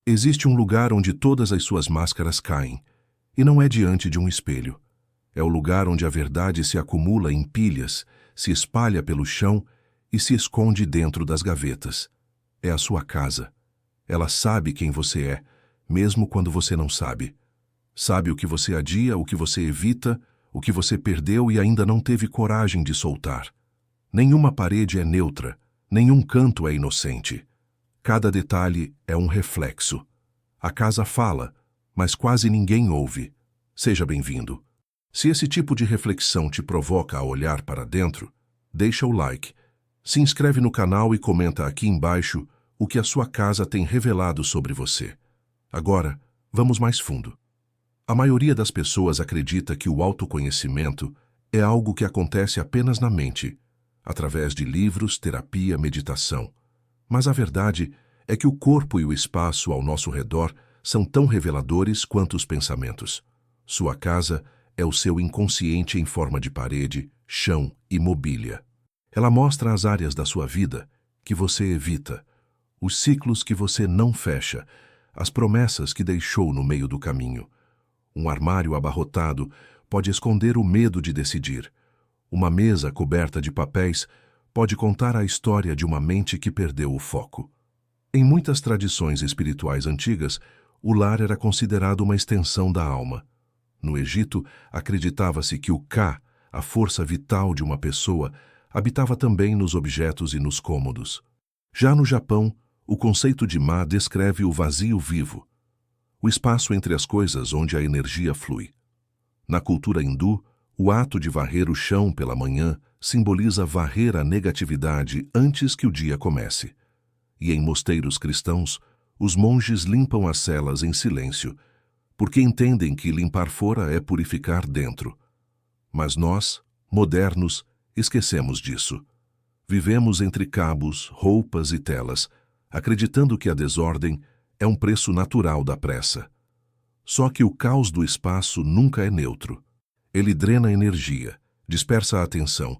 Existe um lugar onde todas as suas máscaras caem, e não é diante de um espelho. É o lugar onde a verdade se acumula em pilhas, se espalha pelo chão e se esconde dentro das gavetas. É a sua casa. Ela sabe quem você é, mesmo quando você não sabe. Sabe o que você adia, o que você evita, o que você perdeu e ainda não teve coragem de soltar. Nenhuma parede é neutra, nenhum canto é inocente. Cada detalhe é um reflexo. A casa fala, mas quase ninguém ouve. Seja bem-vindo. Se esse tipo de reflexão te provoca a olhar para dentro, deixa o like, se inscreve no canal e comenta aqui embaixo o que a sua casa tem revelado sobre você. Agora, vamos mais fundo. A maioria das pessoas acredita que o autoconhecimento é algo que acontece apenas na mente, através de livros, terapia, meditação. Mas a verdade é que o corpo e o espaço ao nosso redor são tão reveladores quanto os pensamentos. Sua casa é o seu inconsciente em forma de parede, chão e mobília. Ela mostra as áreas da sua vida que você evita, os ciclos que você não fecha, as promessas que deixou no meio do caminho. Um armário abarrotado pode esconder o medo de decidir. Uma mesa coberta de papéis pode contar a história de uma mente que perdeu o foco. Em muitas tradições espirituais antigas, o lar era considerado uma extensão da alma. No Egito, acreditava-se que o Ka, a força vital de uma pessoa, habitava também nos objetos e nos cômodos. Já no Japão, o conceito de Ma descreve o vazio vivo, o espaço entre as coisas onde a energia flui. Na cultura hindu, o ato de varrer o chão pela manhã simboliza varrer a negatividade antes que o dia comece. E em mosteiros cristãos, os monges limpam as celas em silêncio, porque entendem que limpar fora é purificar dentro. Mas nós, modernos, esquecemos disso. Vivemos entre cabos, roupas e telas, acreditando que a desordem é um preço natural da pressa. Só que o caos do espaço nunca é neutro. Ele drena energia, dispersa a atenção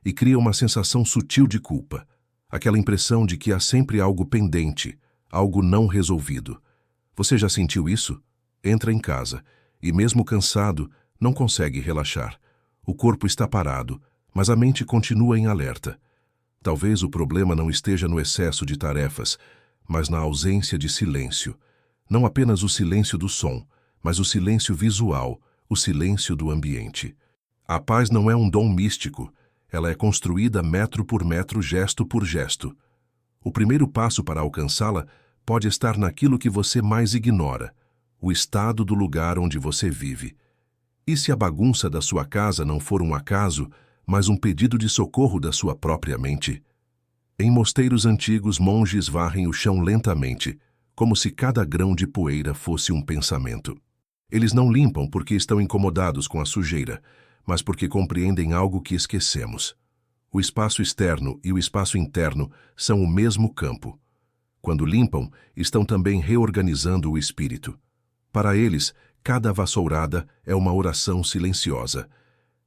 e cria uma sensação sutil de culpa, aquela impressão de que há sempre algo pendente, algo não resolvido. Você já sentiu isso? Entra em casa e, mesmo cansado, não consegue relaxar. O corpo está parado, mas a mente continua em alerta. Talvez o problema não esteja no excesso de tarefas, mas na ausência de silêncio. Não apenas o silêncio do som, mas o silêncio visual, o silêncio do ambiente. A paz não é um dom místico, ela é construída metro por metro, gesto por gesto. O primeiro passo para alcançá-la pode estar naquilo que você mais ignora, o estado do lugar onde você vive. E se a bagunça da sua casa não for um acaso, mas um pedido de socorro da sua própria mente? Em mosteiros antigos, monges varrem o chão lentamente, como se cada grão de poeira fosse um pensamento. Eles não limpam porque estão incomodados com a sujeira, mas porque compreendem algo que esquecemos. O espaço externo e o espaço interno são o mesmo campo. Quando limpam, estão também reorganizando o espírito. Para eles, cada vassourada é uma oração silenciosa.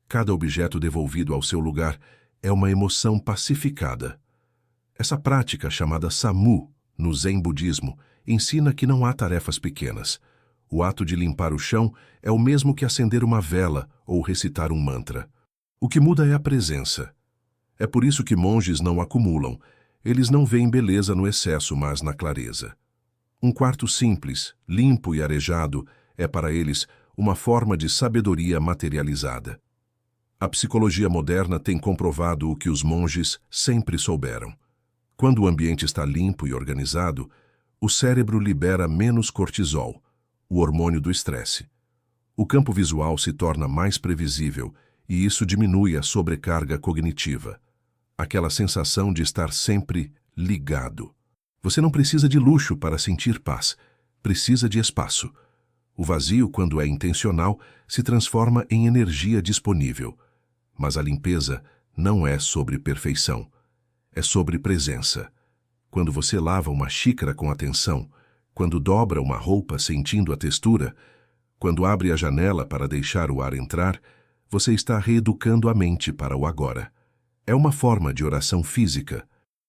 Cada objeto devolvido ao seu lugar é uma emoção pacificada. Essa prática, chamada Samu, no Zen budismo, ensina que não há tarefas pequenas. O ato de limpar o chão é o mesmo que acender uma vela ou recitar um mantra. O que muda é a presença. É por isso que monges não acumulam. Eles não veem beleza no excesso, mas na clareza. Um quarto simples, limpo e arejado é para eles uma forma de sabedoria materializada. A psicologia moderna tem comprovado o que os monges sempre souberam. Quando o ambiente está limpo e organizado, o cérebro libera menos cortisol, o hormônio do estresse. O campo visual se torna mais previsível e isso diminui a sobrecarga cognitiva, aquela sensação de estar sempre ligado. Você não precisa de luxo para sentir paz, precisa de espaço. O vazio, quando é intencional, se transforma em energia disponível. Mas a limpeza não é sobre perfeição, é sobre presença. Quando você lava uma xícara com atenção, quando dobra uma roupa sentindo a textura, quando abre a janela para deixar o ar entrar, você está reeducando a mente para o agora. É uma forma de oração física.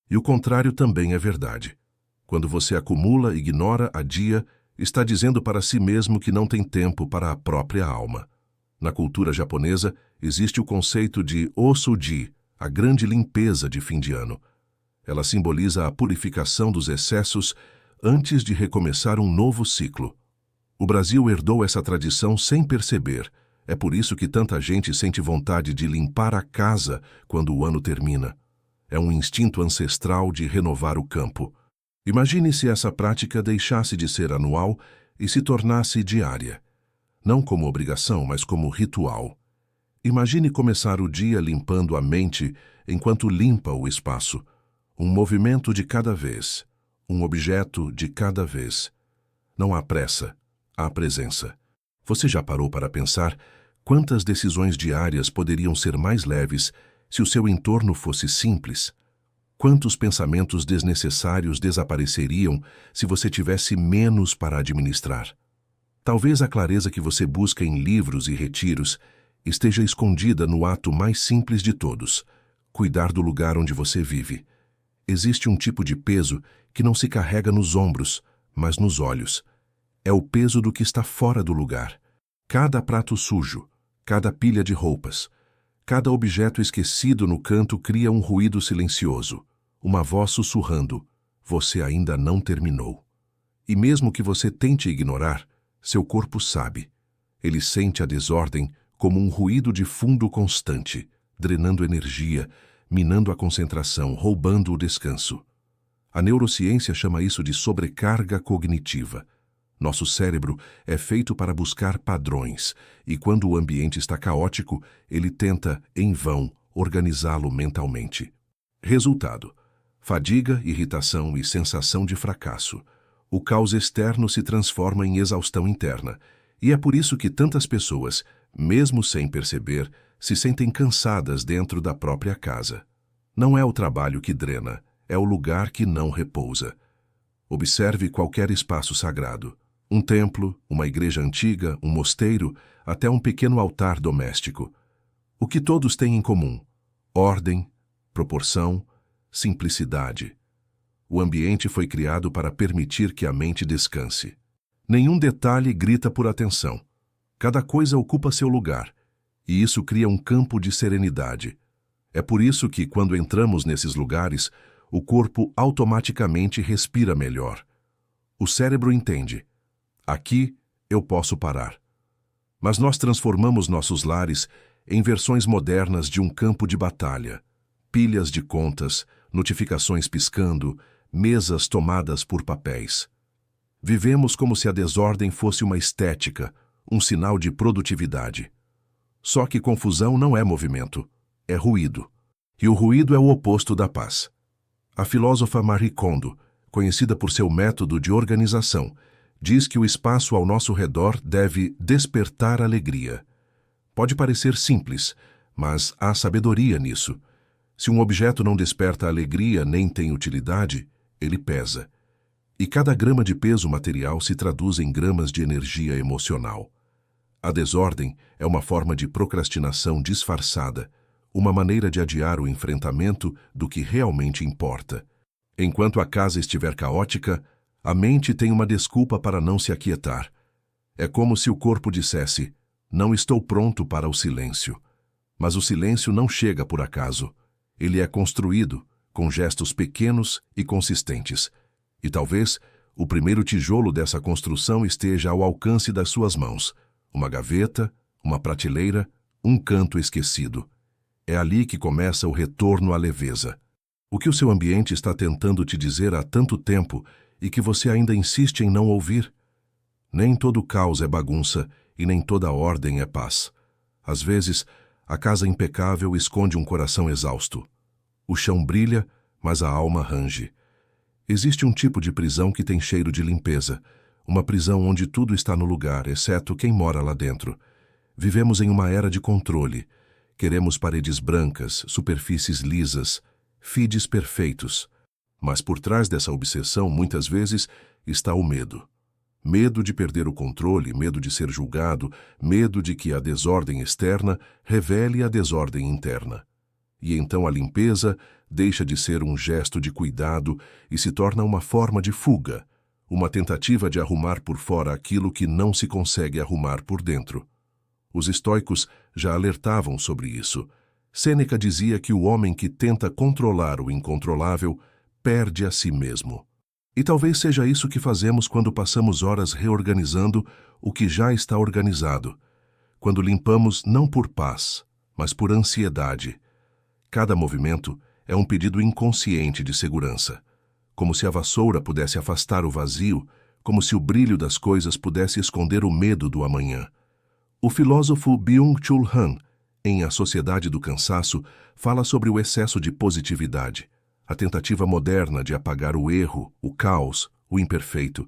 E o contrário também é verdade. Quando você acumula, ignora, adia, está dizendo para si mesmo que não tem tempo para a própria alma. Na cultura japonesa, existe o conceito de Osuji, a grande limpeza de fim de ano. Ela simboliza a purificação dos excessos antes de recomeçar um novo ciclo. O Brasil herdou essa tradição sem perceber. É por isso que tanta gente sente vontade de limpar a casa quando o ano termina. É um instinto ancestral de renovar o campo. Imagine se essa prática deixasse de ser anual e se tornasse diária. Não como obrigação, mas como ritual. Imagine começar o dia limpando a mente enquanto limpa o espaço. Um movimento de cada vez, um objeto de cada vez. Não há pressa, há presença. Você já parou para pensar quantas decisões diárias poderiam ser mais leves se o seu entorno fosse simples? Quantos pensamentos desnecessários desapareceriam se você tivesse menos para administrar? Talvez a clareza que você busca em livros e retiros esteja escondida no ato mais simples de todos: cuidar do lugar onde você vive. Existe um tipo de peso que não se carrega nos ombros, mas nos olhos. É o peso do que está fora do lugar. Cada prato sujo, cada pilha de roupas, cada objeto esquecido no canto cria um ruído silencioso, uma voz sussurrando: você ainda não terminou. E mesmo que você tente ignorar, seu corpo sabe. Ele sente a desordem como um ruído de fundo constante, drenando energia, minando a concentração, roubando o descanso. A neurociência chama isso de sobrecarga cognitiva. Nosso cérebro é feito para buscar padrões, e quando o ambiente está caótico, ele tenta, em vão, organizá-lo mentalmente. Resultado: fadiga, irritação e sensação de fracasso. O caos externo se transforma em exaustão interna, e é por isso que tantas pessoas, mesmo sem perceber, se sentem cansadas dentro da própria casa. Não é o trabalho que drena, é o lugar que não repousa. Observe qualquer espaço sagrado. Um templo, uma igreja antiga, um mosteiro, até um pequeno altar doméstico. O que todos têm em comum? Ordem, proporção, simplicidade. O ambiente foi criado para permitir que a mente descanse. Nenhum detalhe grita por atenção. Cada coisa ocupa seu lugar, e isso cria um campo de serenidade. É por isso que, quando entramos nesses lugares, o corpo automaticamente respira melhor. O cérebro entende: aqui eu posso parar. Mas nós transformamos nossos lares em versões modernas de um campo de batalha. Pilhas de contas, notificações piscando, mesas tomadas por papéis. Vivemos como se a desordem fosse uma estética, um sinal de produtividade. Só que confusão não é movimento, é ruído. E o ruído é o oposto da paz. A filósofa Marie Kondo, conhecida por seu método de organização, diz que o espaço ao nosso redor deve despertar alegria. Pode parecer simples, mas há sabedoria nisso. Se um objeto não desperta alegria nem tem utilidade, ele pesa. E cada grama de peso material se traduz em gramas de energia emocional. A desordem é uma forma de procrastinação disfarçada, uma maneira de adiar o enfrentamento do que realmente importa. Enquanto a casa estiver caótica, a mente tem uma desculpa para não se aquietar. É como se o corpo dissesse: não estou pronto para o silêncio. Mas o silêncio não chega por acaso. Ele é construído, com gestos pequenos e consistentes. E talvez o primeiro tijolo dessa construção esteja ao alcance das suas mãos. Uma gaveta, uma prateleira, um canto esquecido. É ali que começa o retorno à leveza. O que o seu ambiente está tentando te dizer há tanto tempo e que você ainda insiste em não ouvir? Nem todo caos é bagunça e nem toda ordem é paz. Às vezes, a casa impecável esconde um coração exausto. O chão brilha, mas a alma range. Existe um tipo de prisão que tem cheiro de limpeza, uma prisão onde tudo está no lugar, exceto quem mora lá dentro. Vivemos em uma era de controle. Queremos paredes brancas, superfícies lisas, feeds perfeitos. Mas por trás dessa obsessão, muitas vezes, está o medo. Medo de perder o controle, medo de ser julgado, medo de que a desordem externa revele a desordem interna. E então a limpeza deixa de ser um gesto de cuidado e se torna uma forma de fuga, uma tentativa de arrumar por fora aquilo que não se consegue arrumar por dentro. Os estoicos já alertavam sobre isso. Sêneca dizia que o homem que tenta controlar o incontrolável perde a si mesmo. E talvez seja isso que fazemos quando passamos horas reorganizando o que já está organizado, quando limpamos não por paz, mas por ansiedade. Cada movimento é um pedido inconsciente de segurança, como se a vassoura pudesse afastar o vazio, como se o brilho das coisas pudesse esconder o medo do amanhã. O filósofo Byung-Chul Han, em A Sociedade do Cansaço, fala sobre o excesso de positividade, a tentativa moderna de apagar o erro, o caos, o imperfeito.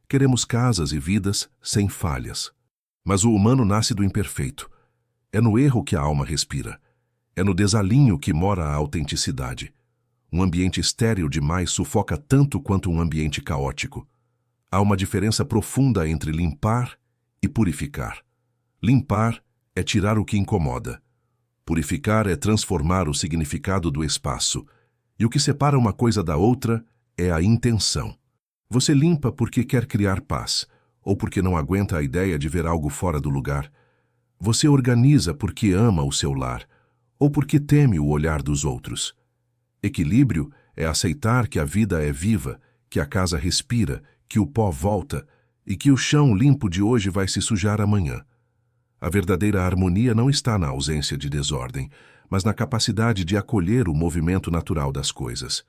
Queremos casas e vidas sem falhas. Mas o humano nasce do imperfeito. É no erro que a alma respira. É no desalinho que mora a autenticidade. Um ambiente estéril demais sufoca tanto quanto um ambiente caótico. Há uma diferença profunda entre limpar e purificar. Limpar é tirar o que incomoda. Purificar é transformar o significado do espaço. E o que separa uma coisa da outra é a intenção. Você limpa porque quer criar paz, ou porque não aguenta a ideia de ver algo fora do lugar. Você organiza porque ama o seu lar, ou porque teme o olhar dos outros. Equilíbrio é aceitar que a vida é viva, que a casa respira, que o pó volta e que o chão limpo de hoje vai se sujar amanhã. A verdadeira harmonia não está na ausência de desordem, mas na capacidade de acolher o movimento natural das coisas.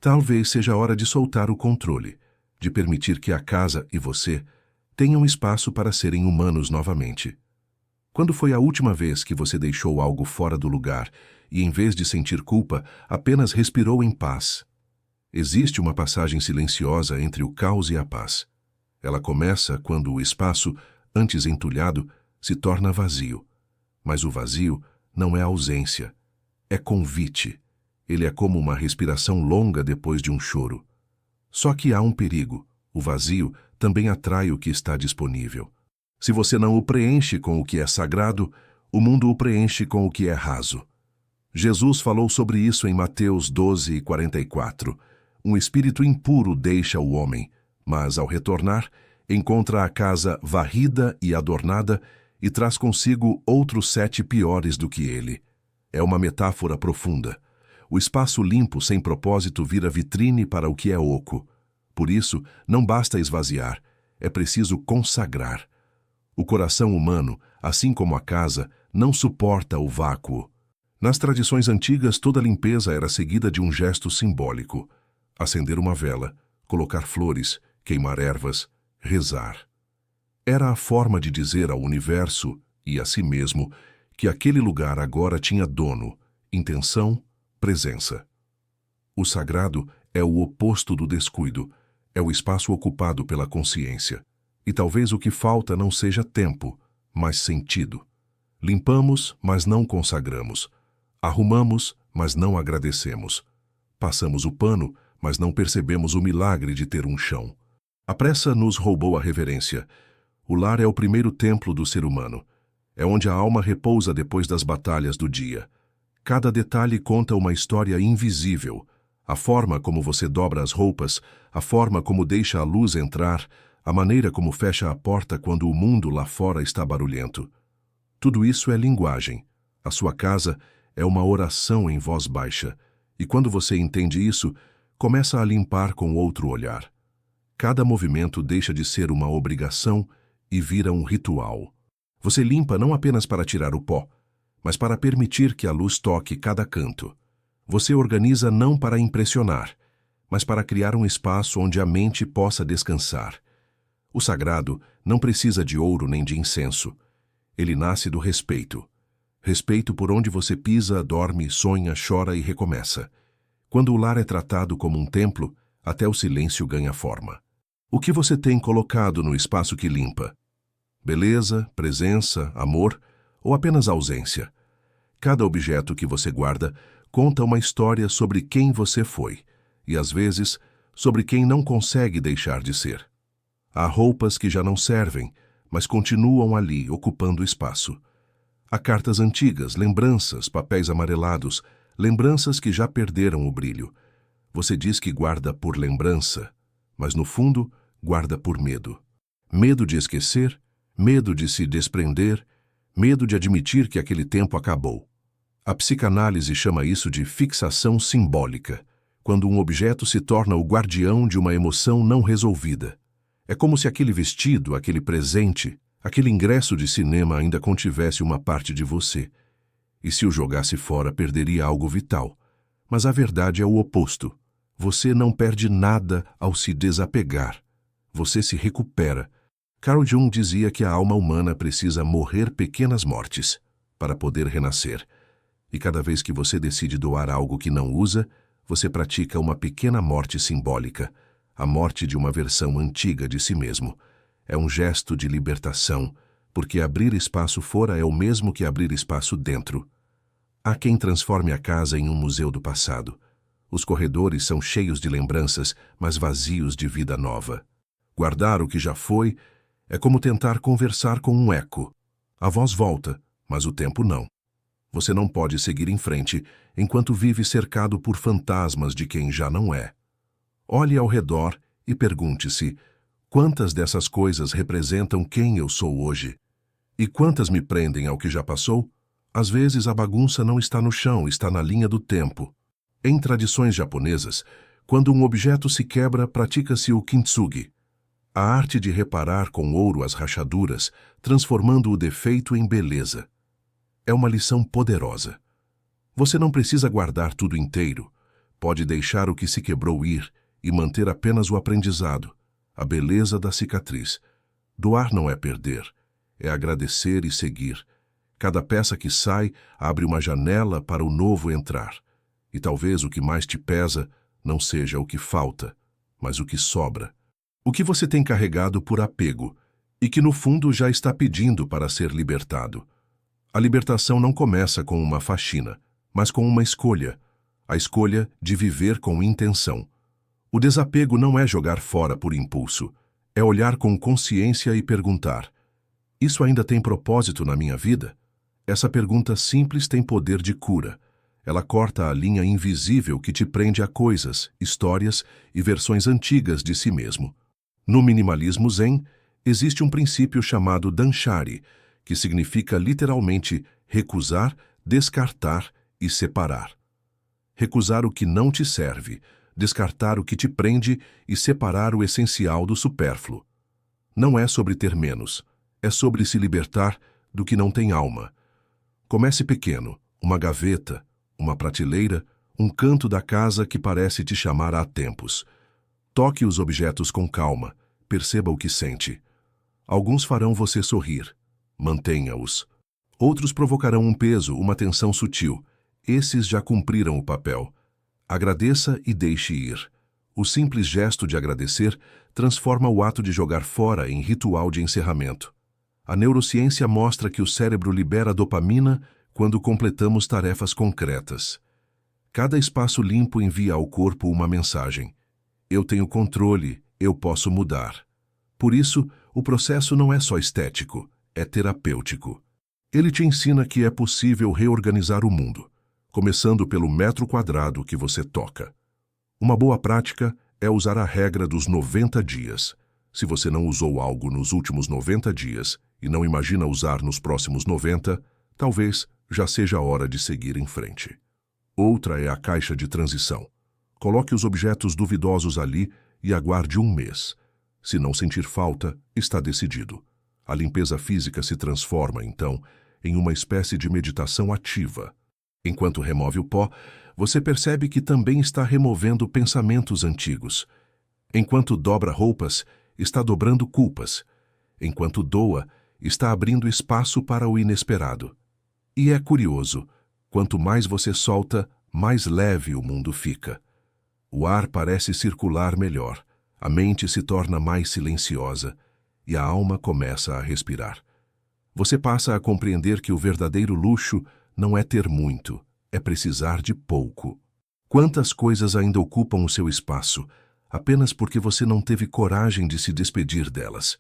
Talvez seja a hora de soltar o controle, de permitir que a casa e você tenham espaço para serem humanos novamente. Quando foi a última vez que você deixou algo fora do lugar e, em vez de sentir culpa, apenas respirou em paz? Existe uma passagem silenciosa entre o caos e a paz. Ela começa quando o espaço, antes entulhado, se torna vazio. Mas o vazio não é ausência, é convite. Ele é como uma respiração longa depois de um choro. Só que há um perigo. O vazio também atrai o que está disponível. Se você não o preenche com o que é sagrado, o mundo o preenche com o que é raso. Jesus falou sobre isso em Mateus 12:44. Um espírito impuro deixa o homem, mas, ao retornar, encontra a casa varrida e adornada e traz consigo outros 7 piores do que ele. É uma metáfora profunda. O espaço limpo sem propósito vira vitrine para o que é oco. Por isso, não basta esvaziar, é preciso consagrar. O coração humano, assim como a casa, não suporta o vácuo. Nas tradições antigas, toda limpeza era seguida de um gesto simbólico: acender uma vela, colocar flores, queimar ervas, rezar. Era a forma de dizer ao universo e a si mesmo que aquele lugar agora tinha dono, intenção, presença. O sagrado é o oposto do descuido, é o espaço ocupado pela consciência. E talvez o que falta não seja tempo, mas sentido. Limpamos, mas não consagramos. Arrumamos, mas não agradecemos. Passamos o pano, mas não percebemos o milagre de ter um chão. A pressa nos roubou a reverência. O lar é o primeiro templo do ser humano. É onde a alma repousa depois das batalhas do dia. Cada detalhe conta uma história invisível. A forma como você dobra as roupas, a forma como deixa a luz entrar, a maneira como fecha a porta quando o mundo lá fora está barulhento. Tudo isso é linguagem. A sua casa é uma oração em voz baixa. E quando você entende isso, começa a limpar com outro olhar. Cada movimento deixa de ser uma obrigação e vira um ritual. Você limpa não apenas para tirar o pó, mas para permitir que a luz toque cada canto. Você organiza não para impressionar, mas para criar um espaço onde a mente possa descansar. O sagrado não precisa de ouro nem de incenso. Ele nasce do respeito. Respeito por onde você pisa, dorme, sonha, chora e recomeça. Quando o lar é tratado como um templo, até o silêncio ganha forma. O que você tem colocado no espaço que limpa? Beleza, presença, amor ou apenas ausência? Cada objeto que você guarda conta uma história sobre quem você foi e, às vezes, sobre quem não consegue deixar de ser. Há roupas que já não servem, mas continuam ali, ocupando espaço. Há cartas antigas, lembranças, papéis amarelados, lembranças que já perderam o brilho. Você diz que guarda por lembrança, mas no fundo guarda por medo. Medo de esquecer, medo de se desprender, medo de admitir que aquele tempo acabou. A psicanálise chama isso de fixação simbólica, quando um objeto se torna o guardião de uma emoção não resolvida. É como se aquele vestido, aquele presente, aquele ingresso de cinema ainda contivesse uma parte de você. E se o jogasse fora, perderia algo vital. Mas a verdade é o oposto. Você não perde nada ao se desapegar. Você se recupera. Carl Jung dizia que a alma humana precisa morrer pequenas mortes para poder renascer. E cada vez que você decide doar algo que não usa, você pratica uma pequena morte simbólica, a morte de uma versão antiga de si mesmo. É um gesto de libertação, porque abrir espaço fora é o mesmo que abrir espaço dentro. Há quem transforme a casa em um museu do passado. Os corredores são cheios de lembranças, mas vazios de vida nova. Guardar o que já foi é como tentar conversar com um eco. A voz volta, mas o tempo não. Você não pode seguir em frente enquanto vive cercado por fantasmas de quem já não é. Olhe ao redor e pergunte-se: quantas dessas coisas representam quem eu sou hoje? E quantas me prendem ao que já passou? Às vezes a bagunça não está no chão, está na linha do tempo. Em tradições japonesas, quando um objeto se quebra, pratica-se o kintsugi, a arte de reparar com ouro as rachaduras, transformando o defeito em beleza. É uma lição poderosa. Você não precisa guardar tudo inteiro. Pode deixar o que se quebrou ir e manter apenas o aprendizado, a beleza da cicatriz. Doar não é perder, é agradecer e seguir. Cada peça que sai abre uma janela para o novo entrar. E talvez o que mais te pesa não seja o que falta, mas o que sobra. O que você tem carregado por apego e que no fundo já está pedindo para ser libertado. A libertação não começa com uma faxina, mas com uma escolha. A escolha de viver com intenção. O desapego não é jogar fora por impulso. É olhar com consciência e perguntar: isso ainda tem propósito na minha vida? Essa pergunta simples tem poder de cura. Ela corta a linha invisível que te prende a coisas, histórias e versões antigas de si mesmo. No minimalismo zen, existe um princípio chamado danshari, que significa literalmente recusar, descartar e separar. Recusar o que não te serve, descartar o que te prende e separar o essencial do supérfluo. Não é sobre ter menos, é sobre se libertar do que não tem alma. Comece pequeno, uma gaveta, uma prateleira, um canto da casa que parece te chamar há tempos. Toque os objetos com calma, perceba o que sente. Alguns farão você sorrir. Mantenha-os. Outros provocarão um peso, uma tensão sutil. Esses já cumpriram o papel. Agradeça e deixe ir. O simples gesto de agradecer transforma o ato de jogar fora em ritual de encerramento. A neurociência mostra que o cérebro libera dopamina quando completamos tarefas concretas. Cada espaço limpo envia ao corpo uma mensagem: eu tenho controle, eu posso mudar. Por isso, o processo não é só estético, é terapêutico. Ele te ensina que é possível reorganizar o mundo, começando pelo metro quadrado que você toca. Uma boa prática é usar a regra dos 90 dias. Se você não usou algo nos últimos 90 dias e não imagina usar nos próximos 90, talvez já seja a hora de seguir em frente. Outra é a caixa de transição. Coloque os objetos duvidosos ali e aguarde um mês. Se não sentir falta, está decidido. A limpeza física se transforma, então, em uma espécie de meditação ativa. Enquanto remove o pó, você percebe que também está removendo pensamentos antigos. Enquanto dobra roupas, está dobrando culpas. Enquanto doa, está abrindo espaço para o inesperado. E é curioso, quanto mais você solta, mais leve o mundo fica. O ar parece circular melhor, a mente se torna mais silenciosa e a alma começa a respirar. Você passa a compreender que o verdadeiro luxo não é ter muito, é precisar de pouco. Quantas coisas ainda ocupam o seu espaço, apenas porque você não teve coragem de se despedir delas?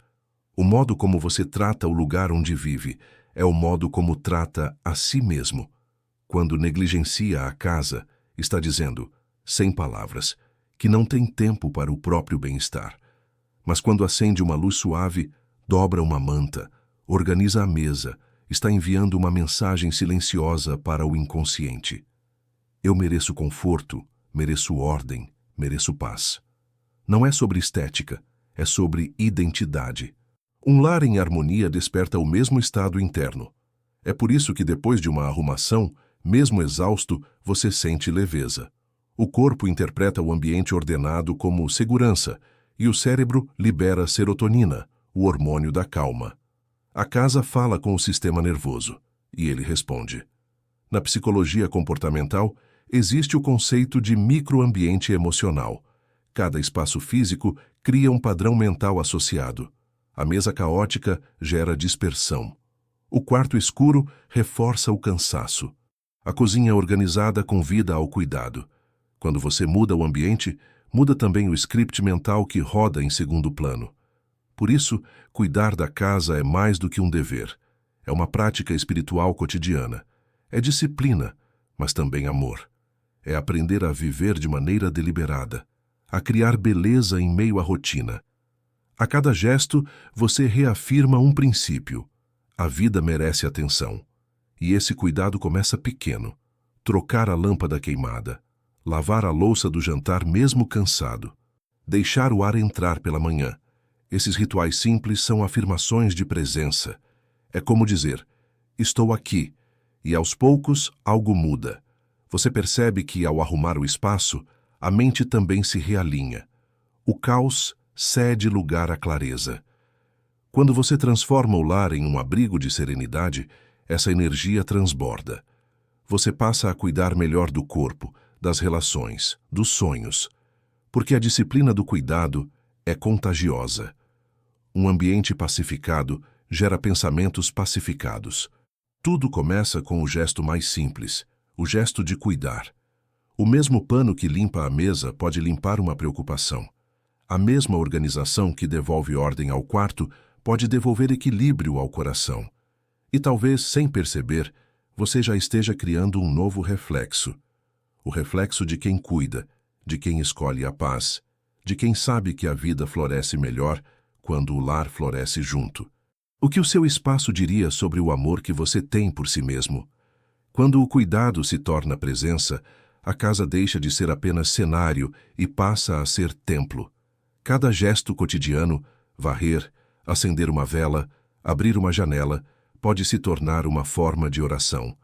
O modo como você trata o lugar onde vive é o modo como trata a si mesmo. Quando negligencia a casa, está dizendo, sem palavras, que não tem tempo para o próprio bem-estar. Mas quando acende uma luz suave, dobra uma manta, organiza a mesa, está enviando uma mensagem silenciosa para o inconsciente. Eu mereço conforto, mereço ordem, mereço paz. Não é sobre estética, é sobre identidade. Um lar em harmonia desperta o mesmo estado interno. É por isso que depois de uma arrumação, mesmo exausto, você sente leveza. O corpo interpreta o ambiente ordenado como segurança e o cérebro libera serotonina, o hormônio da calma. A casa fala com o sistema nervoso e ele responde. Na psicologia comportamental, existe o conceito de microambiente emocional. Cada espaço físico cria um padrão mental associado. A mesa caótica gera dispersão. O quarto escuro reforça o cansaço. A cozinha organizada convida ao cuidado. Quando você muda o ambiente, muda também o script mental que roda em segundo plano. Por isso, cuidar da casa é mais do que um dever. É uma prática espiritual cotidiana. É disciplina, mas também amor. É aprender a viver de maneira deliberada, a criar beleza em meio à rotina. A cada gesto, você reafirma um princípio. A vida merece atenção. E esse cuidado começa pequeno. Trocar a lâmpada queimada. Lavar a louça do jantar mesmo cansado. Deixar o ar entrar pela manhã. Esses rituais simples são afirmações de presença. É como dizer, estou aqui. E aos poucos, algo muda. Você percebe que, ao arrumar o espaço, a mente também se realinha. O caos cede lugar à clareza. Quando você transforma o lar em um abrigo de serenidade, essa energia transborda. Você passa a cuidar melhor do corpo, das relações, dos sonhos. Porque a disciplina do cuidado é contagiosa. Um ambiente pacificado gera pensamentos pacificados. Tudo começa com o gesto mais simples, o gesto de cuidar. O mesmo pano que limpa a mesa pode limpar uma preocupação. A mesma organização que devolve ordem ao quarto pode devolver equilíbrio ao coração. E talvez, sem perceber, você já esteja criando um novo reflexo. O reflexo de quem cuida, de quem escolhe a paz, de quem sabe que a vida floresce melhor quando o lar floresce junto. O que o seu espaço diria sobre o amor que você tem por si mesmo? Quando o cuidado se torna presença, a casa deixa de ser apenas cenário e passa a ser templo. Cada gesto cotidiano, varrer, acender uma vela, abrir uma janela, pode se tornar uma forma de oração.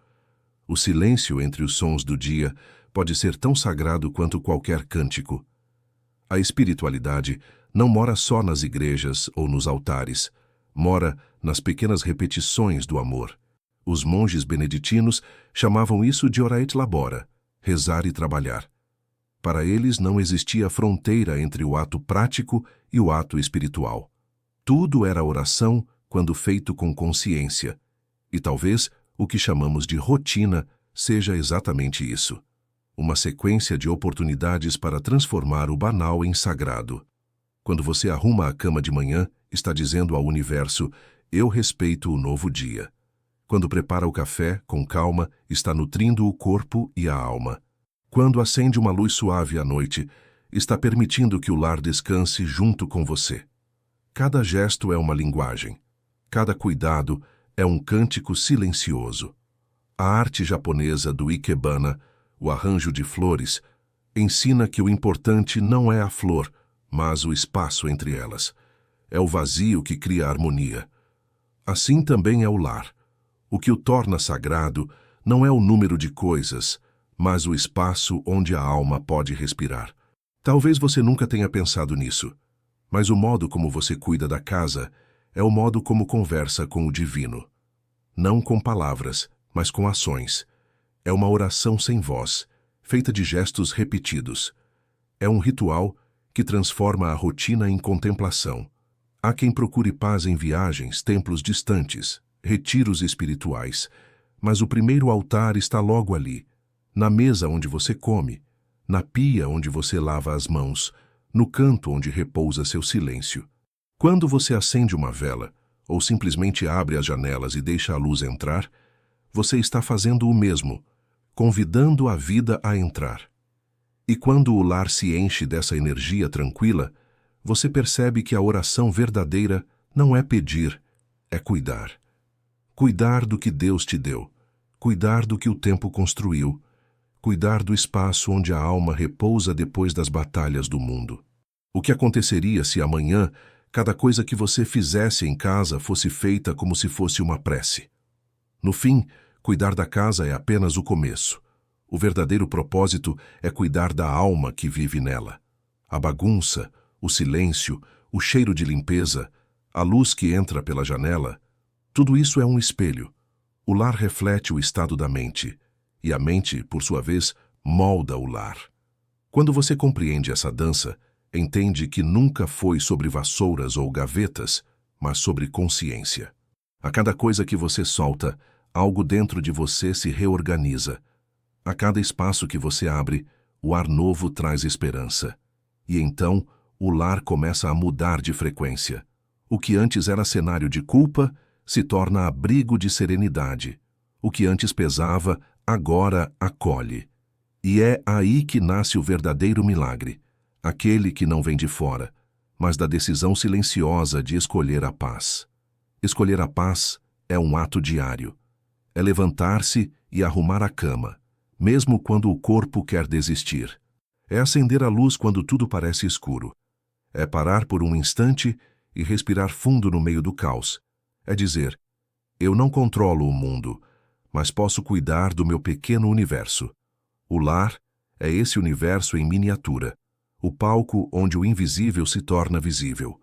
O silêncio entre os sons do dia pode ser tão sagrado quanto qualquer cântico. A espiritualidade não mora só nas igrejas ou nos altares, mora nas pequenas repetições do amor. Os monges beneditinos chamavam isso de ora et labora, rezar e trabalhar. Para eles não existia fronteira entre o ato prático e o ato espiritual. Tudo era oração quando feito com consciência. E talvez o que chamamos de rotina seja exatamente isso. Uma sequência de oportunidades para transformar o banal em sagrado. Quando você arruma a cama de manhã, está dizendo ao universo, eu respeito o novo dia. Quando prepara o café, com calma, está nutrindo o corpo e a alma. Quando acende uma luz suave à noite, está permitindo que o lar descanse junto com você. Cada gesto é uma linguagem. Cada cuidado é um cântico silencioso. A arte japonesa do ikebana, o arranjo de flores, ensina que o importante não é a flor, mas o espaço entre elas. É o vazio que cria harmonia. Assim também é o lar. O que o torna sagrado não é o número de coisas, mas o espaço onde a alma pode respirar. Talvez você nunca tenha pensado nisso, mas o modo como você cuida da casa é o modo como conversa com o divino. Não com palavras, mas com ações. É uma oração sem voz, feita de gestos repetidos. É um ritual que transforma a rotina em contemplação. Há quem procure paz em viagens, templos distantes, retiros espirituais, mas o primeiro altar está logo ali, na mesa onde você come, na pia onde você lava as mãos, no canto onde repousa seu silêncio. Quando você acende uma vela, ou simplesmente abre as janelas e deixa a luz entrar, você está fazendo o mesmo, convidando a vida a entrar. E quando o lar se enche dessa energia tranquila, você percebe que a oração verdadeira não é pedir, é cuidar. Cuidar do que Deus te deu, cuidar do que o tempo construiu, cuidar do espaço onde a alma repousa depois das batalhas do mundo. O que aconteceria se amanhã cada coisa que você fizesse em casa fosse feita como se fosse uma prece? No fim, cuidar da casa é apenas o começo. O verdadeiro propósito é cuidar da alma que vive nela. A bagunça, o silêncio, o cheiro de limpeza, a luz que entra pela janela, tudo isso é um espelho. O lar reflete o estado da mente, e a mente, por sua vez, molda o lar. Quando você compreende essa dança, entende que nunca foi sobre vassouras ou gavetas, mas sobre consciência. A cada coisa que você solta, algo dentro de você se reorganiza. A cada espaço que você abre, o ar novo traz esperança. E então, o lar começa a mudar de frequência. O que antes era cenário de culpa, se torna abrigo de serenidade. O que antes pesava, agora acolhe. E é aí que nasce o verdadeiro milagre, aquele que não vem de fora, mas da decisão silenciosa de escolher a paz. Escolher a paz é um ato diário. É levantar-se e arrumar a cama, mesmo quando o corpo quer desistir. É acender a luz quando tudo parece escuro. É parar por um instante e respirar fundo no meio do caos. É dizer, eu não controlo o mundo, mas posso cuidar do meu pequeno universo. O lar é esse universo em miniatura, o palco onde o invisível se torna visível.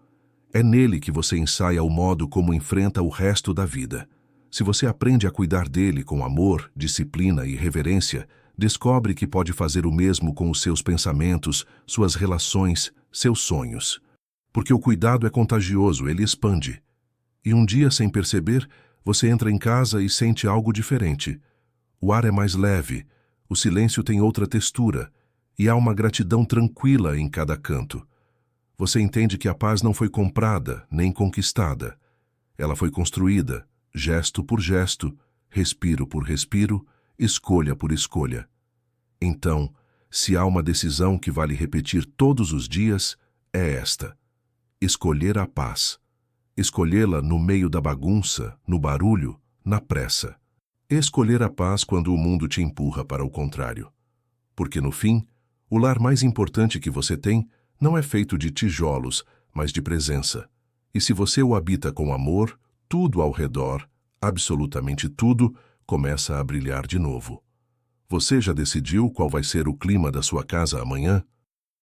É nele que você ensaia o modo como enfrenta o resto da vida. Se você aprende a cuidar dele com amor, disciplina e reverência, descobre que pode fazer o mesmo com os seus pensamentos, suas relações, seus sonhos. Porque o cuidado é contagioso, ele expande. E um dia, sem perceber, você entra em casa e sente algo diferente. O ar é mais leve, o silêncio tem outra textura, e há uma gratidão tranquila em cada canto. Você entende que a paz não foi comprada, nem conquistada. Ela foi construída, gesto por gesto, respiro por respiro, escolha por escolha. Então, se há uma decisão que vale repetir todos os dias, é esta: escolher a paz. Escolhê-la no meio da bagunça, no barulho, na pressa. Escolher a paz quando o mundo te empurra para o contrário. Porque, no fim, o lar mais importante que você tem não é feito de tijolos, mas de presença. E se você o habita com amor, tudo ao redor, absolutamente tudo, começa a brilhar de novo. Você já decidiu qual vai ser o clima da sua casa amanhã?